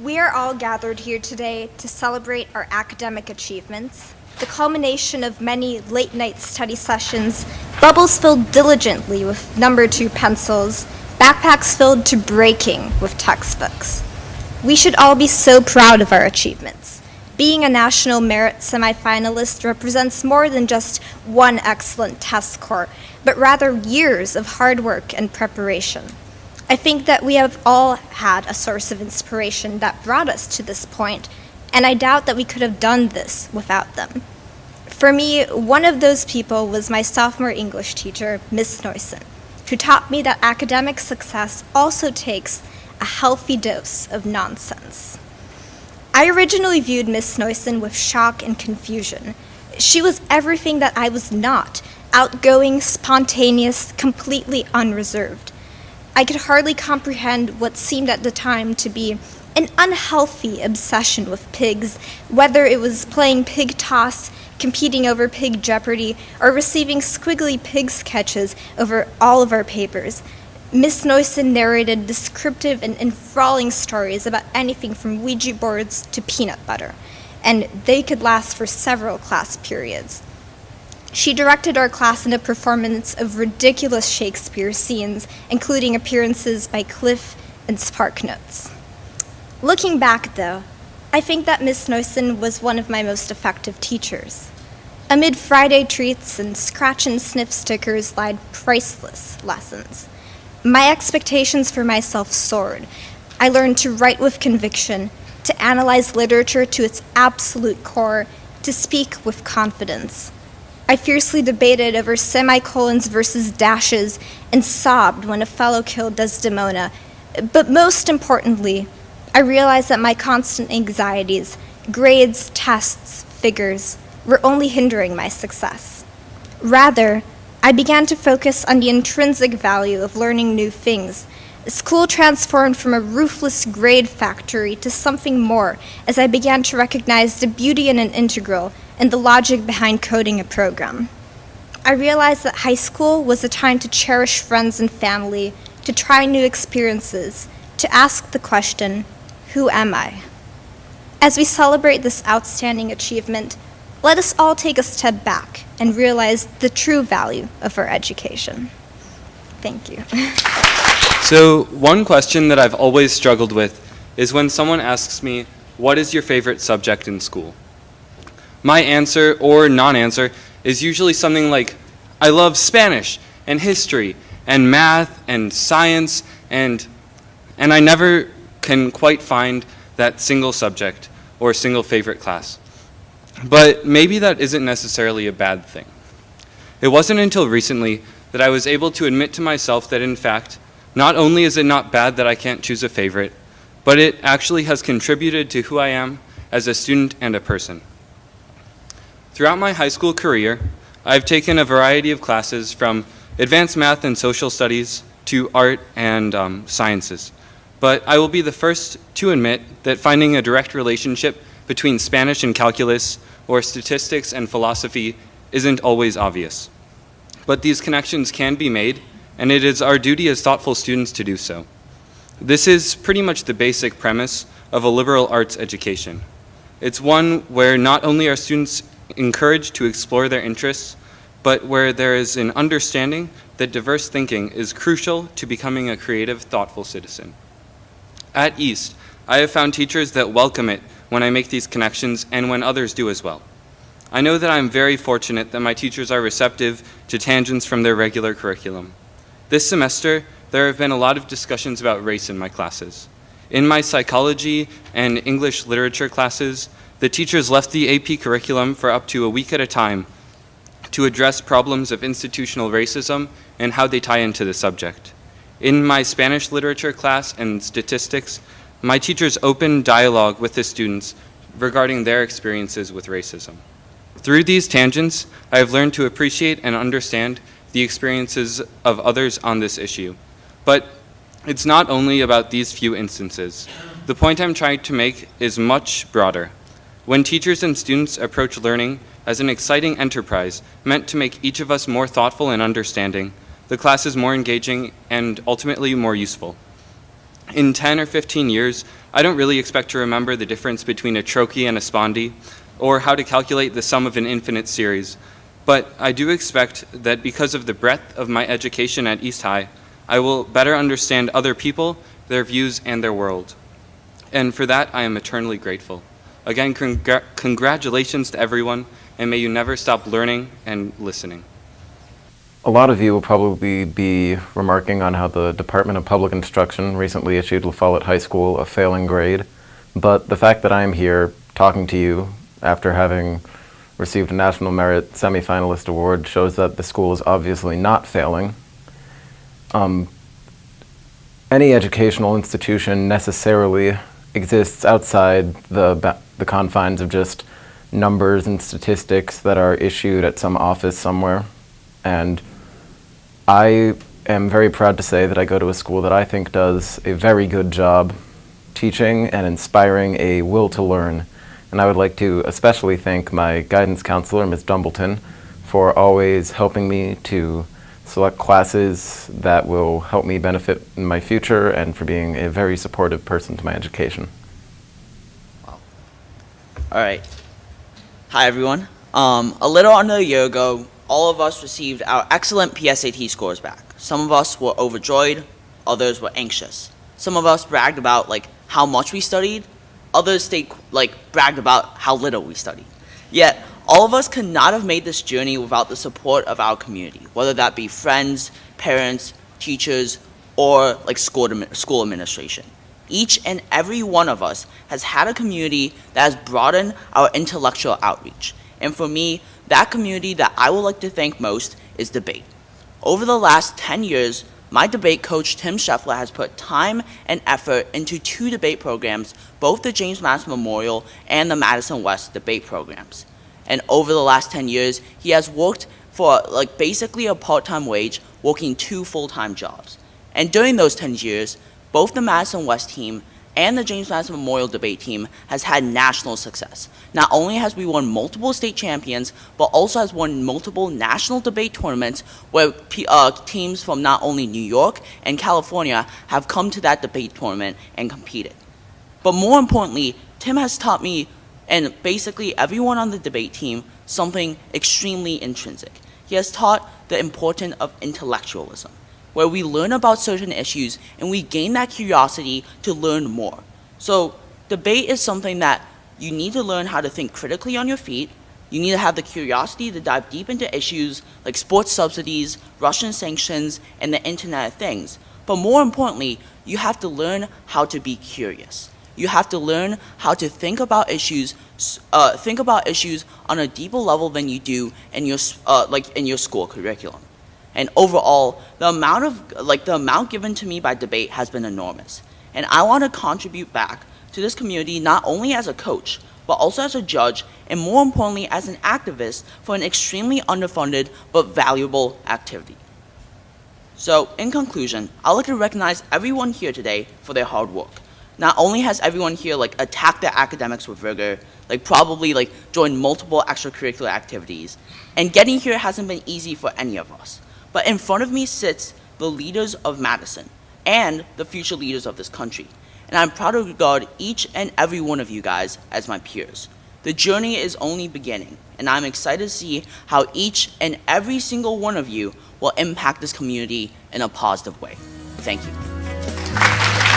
We are all gathered here today to celebrate our academic achievements, the culmination of many late-night study sessions, bubbles filled diligently with number 2 pencils, backpacks filled to breaking with textbooks. We should all be so proud of our achievements. Being a National Merit semifinalist represents more than just one excellent test score, but rather years of hard work and preparation. I think that we have all had a source of inspiration that brought us to this point, and I doubt that we could have done this without them. For me, one of those people was my sophomore English teacher, Miss Noyson, who taught me that academic success also takes a healthy dose of nonsense. I originally viewed Miss Noyson with shock and confusion. She was everything that I was not, outgoing, spontaneous, completely unreserved. I could hardly comprehend what seemed at the time to be an unhealthy obsession with pigs, whether it was playing pig toss, competing over Pig Jeopardy, or receiving squiggly pig sketches over all of our papers. Miss Noyson narrated descriptive and enthralling stories about anything from Ouija boards to peanut butter, and they could last for several class periods. She directed our class in a performance of ridiculous Shakespeare scenes, including appearances by Cliff and Sparknotes. Looking back, though, I think that Miss Noyson was one of my most effective teachers. Amid Friday treats and scratch and sniff stickers lied priceless lessons. My expectations for myself soared. I learned to write with conviction, to analyze literature to its absolute core, to speak with confidence. I fiercely debated over semicolons versus dashes and sobbed when a fellow killed Desdemona. But most importantly, I realized that my constant anxieties, grades, tests, figures, were only hindering my success. Rather, I began to focus on the intrinsic value of learning new things. School transformed from a ruthless grade factory to something more as I began to recognize the beauty in an integral and the logic behind coding a program. I realized that high school was a time to cherish friends and family, to try new experiences, to ask the question, who am I? As we celebrate this outstanding achievement, let us all take a step back and realize the true value of our education. Thank you. So one question that I've always struggled with is when someone asks me, what is your favorite subject in school? My answer or non-answer is usually something like, I love Spanish and history and math and science, and I never can quite find that single subject or single favorite class. But maybe that isn't necessarily a bad thing. It wasn't until recently that I was able to admit to myself that in fact, not only is it not bad that I can't choose a favorite, but it actually has contributed to who I am as a student and a person. Throughout my high school career, I've taken a variety of classes from advanced math and social studies to art and sciences. But I will be the first to admit that finding a direct relationship between Spanish and calculus or statistics and philosophy isn't always obvious. But these connections can be made, and it is our duty as thoughtful students to do so. This is pretty much the basic premise of a liberal arts education. It's one where not only are students encouraged to explore their interests, but where there is an understanding that diverse thinking is crucial to becoming a creative, thoughtful citizen. At East, I have found teachers that welcome it when I make these connections and when others do as well. I know that I'm very fortunate that my teachers are receptive to tangents from their regular curriculum. This semester, there have been a lot of discussions about race in my classes. In my psychology and English literature classes, the teachers left the AP curriculum for up to a week at a time to address problems of institutional racism and how they tie into the subject. In my Spanish literature class and statistics, my teachers opened dialogue with the students regarding their experiences with racism. Through these tangents, I have learned to appreciate and understand the experiences of others on this issue. But it's not only about these few instances. The point I'm trying to make is much broader. When teachers and students approach learning as an exciting enterprise meant to make each of us more thoughtful and understanding, the class is more engaging and ultimately more useful. In 10 or 15 years, I don't really expect to remember the difference between a trochee and a spondee, or how to calculate the sum of an infinite series. But I do expect that because of the breadth of my education at East High, I will better understand other people, their views, and their world. And for that, I am eternally grateful. Again, congratulations to everyone, and may you never stop learning and listening. A lot of you will probably be remarking on how the Department of Public Instruction recently issued La Follette High School a failing grade, but the fact that I am here talking to you after having received a National Merit Semifinalist Award shows that the school is obviously not failing. Any educational institution necessarily exists outside the confines of just numbers and statistics that are issued at some office somewhere. And I am very proud to say that I go to a school that I think does a very good job teaching and inspiring a will to learn. And I would like to especially thank my guidance counselor, Ms. Dumbleton, for always helping me to select classes that will help me benefit in my future, and for being a very supportive person to my education. All right. Hi, everyone. A little under a year ago, all of us received our excellent PSAT scores back. Some of us were overjoyed, others were anxious. Some of us bragged about how much we studied, others bragged about how little we studied. Yet, all of us could not have made this journey without the support of our community, whether that be friends, parents, teachers, or school administration. Each and every one of us has had a community that has broadened our intellectual outreach. And for me, that community that I would like to thank most is debate. Over the last 10 years, my debate coach, Tim Scheffler, has put time and effort into 2 debate programs, both the James Madison Memorial and the Madison West debate programs. And over the last 10 years, he has worked for basically a part-time wage, working 2 full-time jobs. And during those 10 years, both the Madison West team and the James Madison Memorial debate team has had national success. Not only has we won multiple state champions, but also has won multiple national debate tournaments where teams from not only New York and California have come to that debate tournament and competed. But more importantly, Tim has taught me, and basically everyone on the debate team, something extremely intrinsic. He has taught the importance of intellectualism, where we learn about certain issues and we gain that curiosity to learn more. So debate is something that you need to learn how to think critically on your feet. You need to have the curiosity to dive deep into issues like sports subsidies, Russian sanctions, and the Internet of Things. But more importantly, you have to learn how to be curious. You have to learn how to think about issues on a deeper level than you do in your school curriculum. And overall, the amount given to me by debate has been enormous. And I want to contribute back to this community not only as a coach, but also as a judge, and more importantly, as an activist for an extremely underfunded but valuable activity. So, in conclusion, I'd like to recognize everyone here today for their hard work. Not only has everyone here attacked their academics with rigor, probably joined multiple extracurricular activities, and getting here hasn't been easy for any of us. But in front of me sits the leaders of Madison and the future leaders of this country. And I'm proud to regard each and every one of you guys as my peers. The journey is only beginning, and I'm excited to see how each and every single one of you will impact this community in a positive way. Thank you.